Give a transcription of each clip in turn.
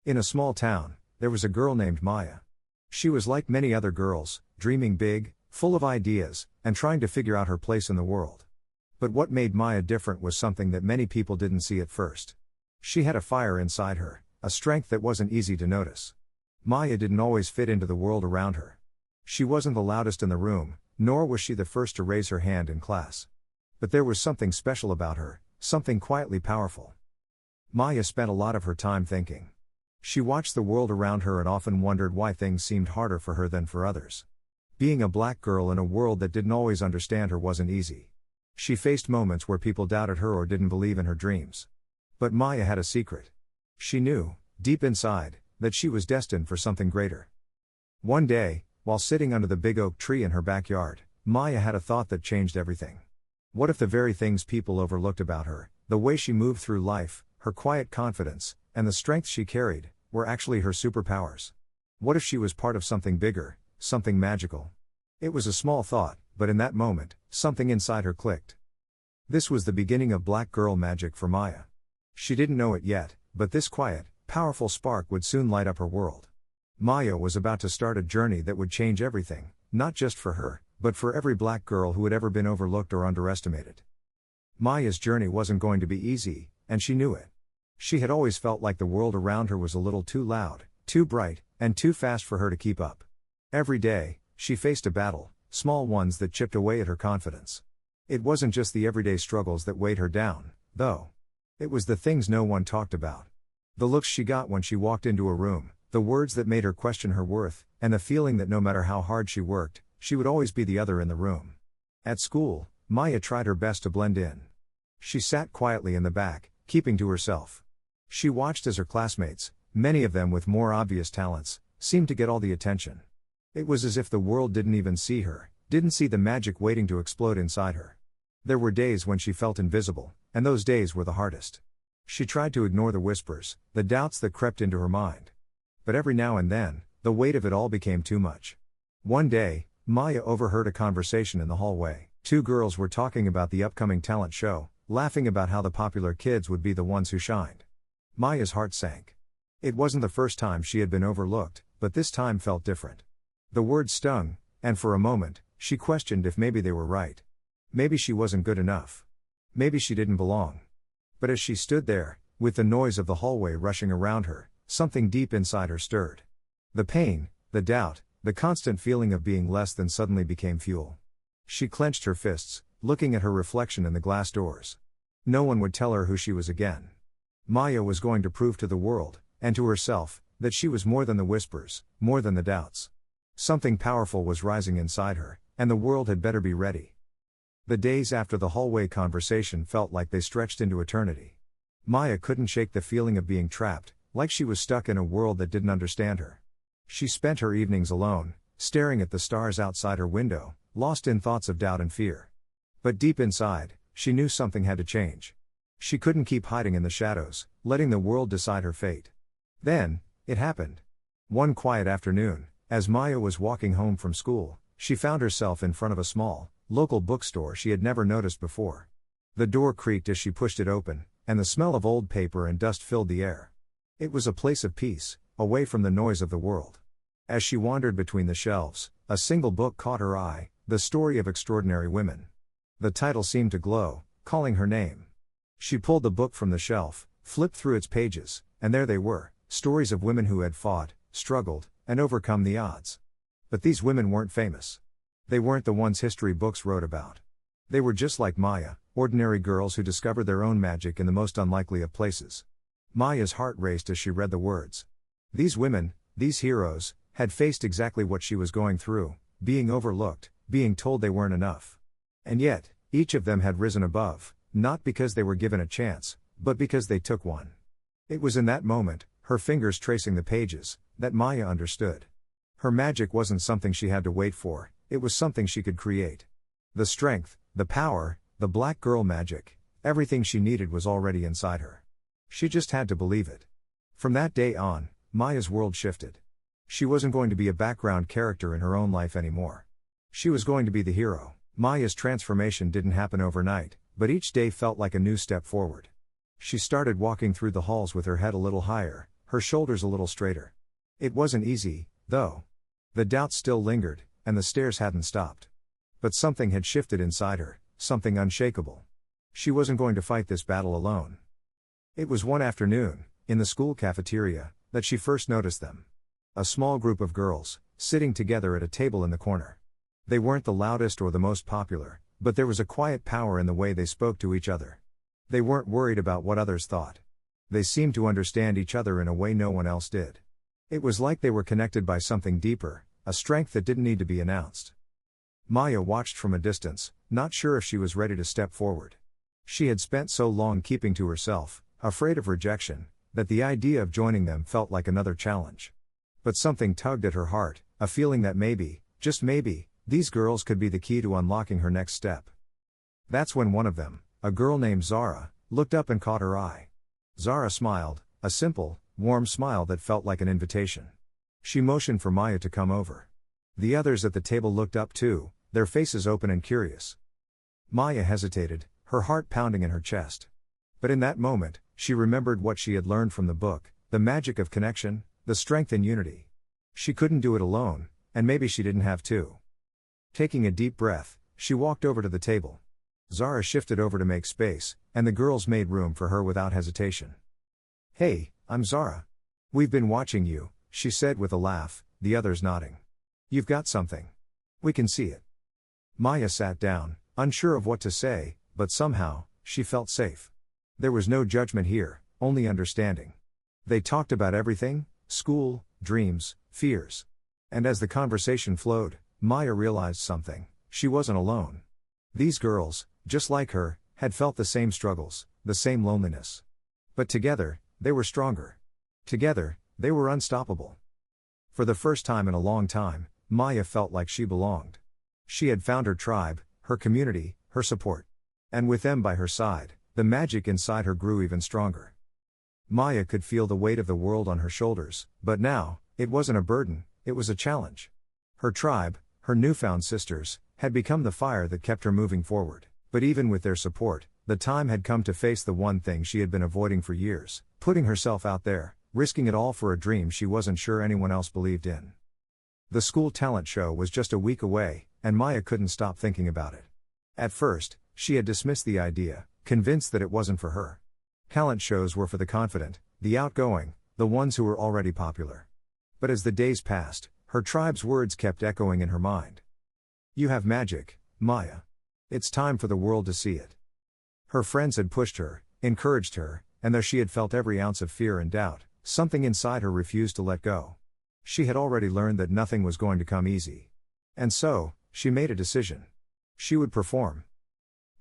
In a small town, there was a girl named Maya. She was like many other girls, dreaming big, full of ideas, and trying to figure out her place in the world. But what made Maya different was something that many people didn't see at first. She had a fire inside her, a strength that wasn't easy to notice. Maya didn't always fit into the world around her. She wasn't the loudest in the room, nor was she the first to raise her hand in class. But there was something special about her, something quietly powerful. Maya spent a lot of her time thinking. She watched the world around her and often wondered why things seemed harder for her than for others. Being a black girl in a world that didn't always understand her wasn't easy. She faced moments where people doubted her or didn't believe in her dreams. But Maya had a secret. She knew, deep inside, that she was destined for something greater. One day, while sitting under the big oak tree in her backyard, Maya had a thought that changed everything. What if the very things people overlooked about her, the way she moved through life, her quiet confidence, and the strength she carried, were actually her superpowers? What if she was part of something bigger, something magical? It was a small thought, but in that moment, something inside her clicked. This was the beginning of black girl magic for Maya. She didn't know it yet, but this quiet, powerful spark would soon light up her world. Maya was about to start a journey that would change everything, not just for her, but for every black girl who had ever been overlooked or underestimated. Maya's journey wasn't going to be easy, and she knew it. She had always felt like the world around her was a little too loud, too bright, and too fast for her to keep up. Every day, she faced a battle, small ones that chipped away at her confidence. It wasn't just the everyday struggles that weighed her down, though. It was the things no one talked about. The looks she got when she walked into a room, the words that made her question her worth, and the feeling that no matter how hard she worked, she would always be the other in the room. At school, Maya tried her best to blend in. She sat quietly in the back, keeping to herself. She watched as her classmates, many of them with more obvious talents, seemed to get all the attention. It was as if the world didn't even see her, didn't see the magic waiting to explode inside her. There were days when she felt invisible, and those days were the hardest. She tried to ignore the whispers, the doubts that crept into her mind. But every now and then, the weight of it all became too much. One day, Maya overheard a conversation in the hallway. Two girls were talking about the upcoming talent show, laughing about how the popular kids would be the ones who shined. Maya's heart sank. It wasn't the first time she had been overlooked, but this time felt different. The words stung, and for a moment, she questioned if maybe they were right. Maybe she wasn't good enough. Maybe she didn't belong. But as she stood there, with the noise of the hallway rushing around her, something deep inside her stirred. The pain, the doubt, the constant feeling of being less than suddenly became fuel. She clenched her fists, looking at her reflection in the glass doors. No one would tell her who she was again. Maya was going to prove to the world, and to herself, that she was more than the whispers, more than the doubts. Something powerful was rising inside her, and the world had better be ready. The days after the hallway conversation felt like they stretched into eternity. Maya couldn't shake the feeling of being trapped, like she was stuck in a world that didn't understand her. She spent her evenings alone, staring at the stars outside her window, lost in thoughts of doubt and fear. But deep inside, she knew something had to change. She couldn't keep hiding in the shadows, letting the world decide her fate. Then, it happened. One quiet afternoon, as Maya was walking home from school, she found herself in front of a small, local bookstore she had never noticed before. The door creaked as she pushed it open, and the smell of old paper and dust filled the air. It was a place of peace, away from the noise of the world. As she wandered between the shelves, a single book caught her eye, The Story of Extraordinary Women. The title seemed to glow, calling her name. She pulled the book from the shelf, flipped through its pages, and there they were, stories of women who had fought, struggled, and overcome the odds. But these women weren't famous. They weren't the ones history books wrote about. They were just like Maya, ordinary girls who discovered their own magic in the most unlikely of places. Maya's heart raced as she read the words. These women, these heroes, had faced exactly what she was going through, being overlooked, being told they weren't enough. And yet, each of them had risen above, not because they were given a chance, but because they took one. It was in that moment, her fingers tracing the pages, that Maya understood. Her magic wasn't something she had to wait for, it was something she could create. The strength, the power, the black girl magic, everything she needed was already inside her. She just had to believe it. From that day on, Maya's world shifted. She wasn't going to be a background character in her own life anymore. She was going to be the hero. Maya's transformation didn't happen overnight, but each day felt like a new step forward. She started walking through the halls with her head a little higher, her shoulders a little straighter. It wasn't easy, though. The doubts still lingered, and the stares hadn't stopped. But something had shifted inside her, something unshakable. She wasn't going to fight this battle alone. It was one afternoon, in the school cafeteria, that she first noticed them. A small group of girls, sitting together at a table in the corner. They weren't the loudest or the most popular, but there was a quiet power in the way they spoke to each other. They weren't worried about what others thought. They seemed to understand each other in a way no one else did. It was like they were connected by something deeper, a strength that didn't need to be announced. Maya watched from a distance, not sure if she was ready to step forward. She had spent so long keeping to herself, afraid of rejection, that the idea of joining them felt like another challenge. But something tugged at her heart, a feeling that maybe, just maybe, these girls could be the key to unlocking her next step. That's when one of them, a girl named Zara, looked up and caught her eye. Zara smiled, a simple, warm smile that felt like an invitation. She motioned for Maya to come over. The others at the table looked up too, their faces open and curious. Maya hesitated, her heart pounding in her chest. But in that moment, she remembered what she had learned from the book, the magic of connection, the strength in unity. She couldn't do it alone, and maybe she didn't have to. Taking a deep breath, she walked over to the table. Zara shifted over to make space, and the girls made room for her without hesitation. "Hey, I'm Zara. We've been watching you," she said with a laugh, the others nodding. "You've got something. We can see it." Maya sat down, unsure of what to say, but somehow, she felt safe. There was no judgment here, only understanding. They talked about everything, school, dreams, fears. And as the conversation flowed, Maya realized something: she wasn't alone. These girls, just like her, had felt the same struggles, the same loneliness. But together, they were stronger. Together, they were unstoppable. For the first time in a long time, Maya felt like she belonged. She had found her tribe, her community, her support. And with them by her side, the magic inside her grew even stronger. Maya could feel the weight of the world on her shoulders, but now, it wasn't a burden, it was a challenge. Her tribe, her newfound sisters, had become the fire that kept her moving forward. But even with their support, the time had come to face the one thing she had been avoiding for years, putting herself out there, risking it all for a dream she wasn't sure anyone else believed in. The school talent show was just a week away, and Maya couldn't stop thinking about it. At first, she had dismissed the idea, convinced that it wasn't for her. Talent shows were for the confident, the outgoing, the ones who were already popular. But as the days passed, her tribe's words kept echoing in her mind. "You have magic, Maya. It's time for the world to see it." Her friends had pushed her, encouraged her, and though she had felt every ounce of fear and doubt, something inside her refused to let go. She had already learned that nothing was going to come easy. And so, she made a decision. She would perform.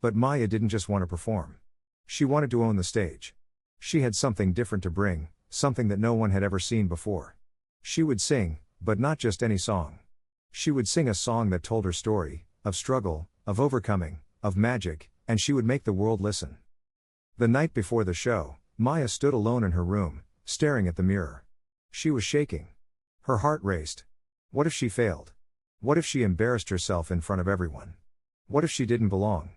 But Maya didn't just want to perform. She wanted to own the stage. She had something different to bring, something that no one had ever seen before. She would sing, but not just any song. She would sing a song that told her story, of struggle, of overcoming, of magic, and she would make the world listen. The night before the show, Maya stood alone in her room, staring at the mirror. She was shaking. Her heart raced. What if she failed? What if she embarrassed herself in front of everyone? What if she didn't belong?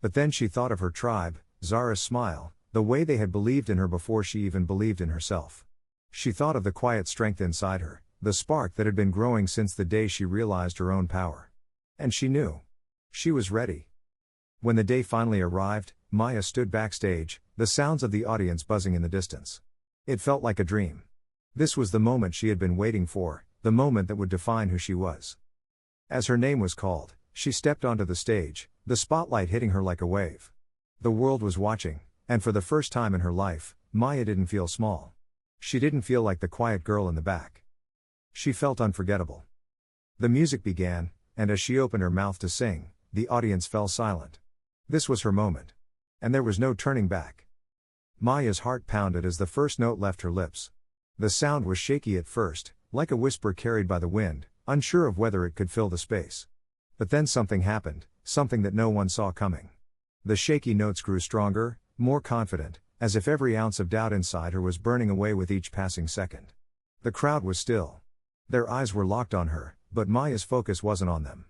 But then she thought of her tribe, Zara's smile, the way they had believed in her before she even believed in herself. She thought of the quiet strength inside her, the spark that had been growing since the day she realized her own power. And she knew. She was ready. When the day finally arrived, Maya stood backstage, the sounds of the audience buzzing in the distance. It felt like a dream. This was the moment she had been waiting for, the moment that would define who she was. As her name was called, she stepped onto the stage, the spotlight hitting her like a wave. The world was watching, and for the first time in her life, Maya didn't feel small. She didn't feel like the quiet girl in the back. She felt unforgettable. The music began, and as she opened her mouth to sing, the audience fell silent. This was her moment. And there was no turning back. Maya's heart pounded as the first note left her lips. The sound was shaky at first, like a whisper carried by the wind, unsure of whether it could fill the space. But then something happened, something that no one saw coming. The shaky notes grew stronger, more confident, as if every ounce of doubt inside her was burning away with each passing second. The crowd was still. Their eyes were locked on her, but Maya's focus wasn't on them.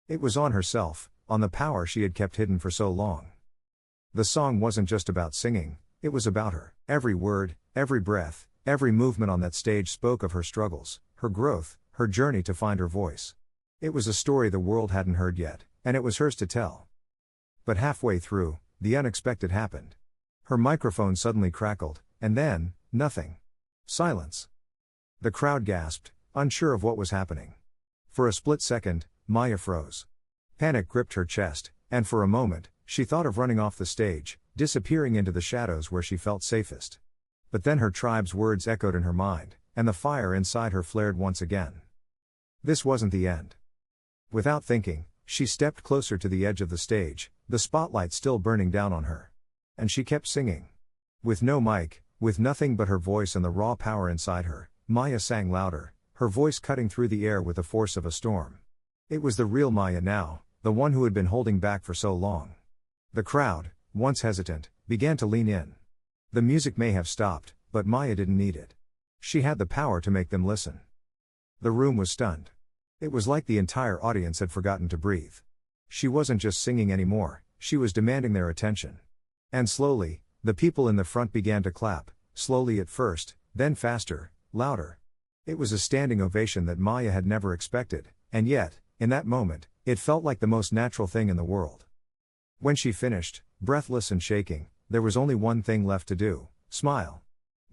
It was on herself, on the power she had kept hidden for so long. The song wasn't just about singing, it was about her. Every word, every breath, Every movement on that stage spoke of her struggles, her growth, her journey to find her voice. It was a story the world hadn't heard yet, and it was hers to tell. But halfway through, the unexpected happened. Her microphone suddenly crackled, and then, nothing. Silence. The crowd gasped, unsure of what was happening. For a split second, Maya froze. Panic gripped her chest, and for a moment, she thought of running off the stage, disappearing into the shadows where she felt safest. But then her tribe's words echoed in her mind, and the fire inside her flared once again. This wasn't the end. Without thinking, she stepped closer to the edge of the stage, the spotlight still burning down on her. And she kept singing. With no mic, with nothing but her voice and the raw power inside her, Maya sang louder, her voice cutting through the air with the force of a storm. It was the real Maya now, the one who had been holding back for so long. The crowd, once hesitant, began to lean in. The music may have stopped, but Maya didn't need it. She had the power to make them listen. The room was stunned. It was like the entire audience had forgotten to breathe. She wasn't just singing anymore, she was demanding their attention. And slowly, the people in the front began to clap, slowly at first, then faster, louder. It was a standing ovation that Maya had never expected, and yet, in that moment, it felt like the most natural thing in the world. When she finished, breathless and shaking, there was only one thing left to do: smile.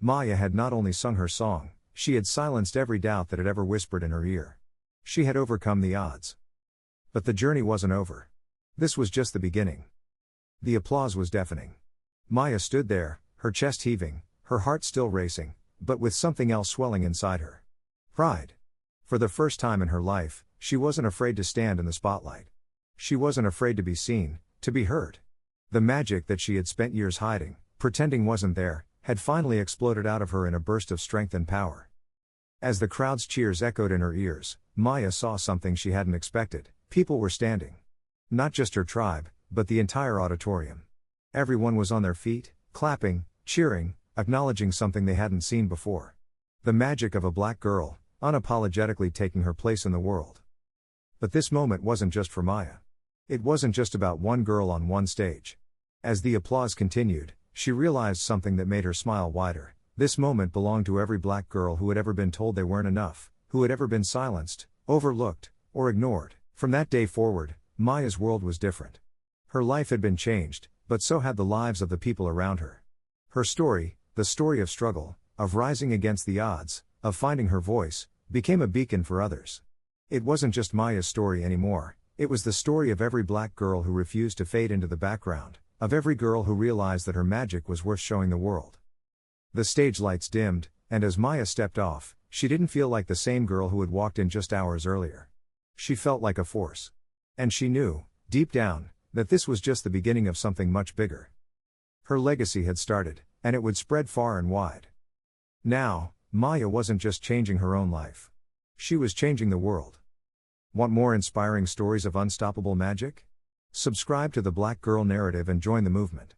Maya had not only sung her song, she had silenced every doubt that had ever whispered in her ear. She had overcome the odds. But the journey wasn't over. This was just the beginning. The applause was deafening. Maya stood there, her chest heaving, her heart still racing, but with something else swelling inside her. Pride. For the first time in her life, she wasn't afraid to stand in the spotlight. She wasn't afraid to be seen, to be heard. The magic that she had spent years hiding, pretending wasn't there, had finally exploded out of her in a burst of strength and power. As the crowd's cheers echoed in her ears, Maya saw something she hadn't expected. People were standing. Not just her tribe, but the entire auditorium. Everyone was on their feet, clapping, cheering, acknowledging something they hadn't seen before. The magic of a black girl, unapologetically taking her place in the world. But this moment wasn't just for Maya. It wasn't just about one girl on one stage. As the applause continued, she realized something that made her smile wider. This moment belonged to every black girl who had ever been told they weren't enough, who had ever been silenced, overlooked, or ignored. From that day forward, Maya's world was different. Her life had been changed, but so had the lives of the people around her. Her story, the story of struggle, of rising against the odds, of finding her voice, became a beacon for others. It wasn't just Maya's story anymore, it was the story of every black girl who refused to fade into the background, of every girl who realized that her magic was worth showing the world. The stage lights dimmed, and as Maya stepped off, she didn't feel like the same girl who had walked in just hours earlier. She felt like a force. And she knew, deep down, that this was just the beginning of something much bigger. Her legacy had started, and it would spread far and wide. Now, Maya wasn't just changing her own life. She was changing the world. Want more inspiring stories of unstoppable magic? Subscribe to the Black Girl Narrative and join the movement.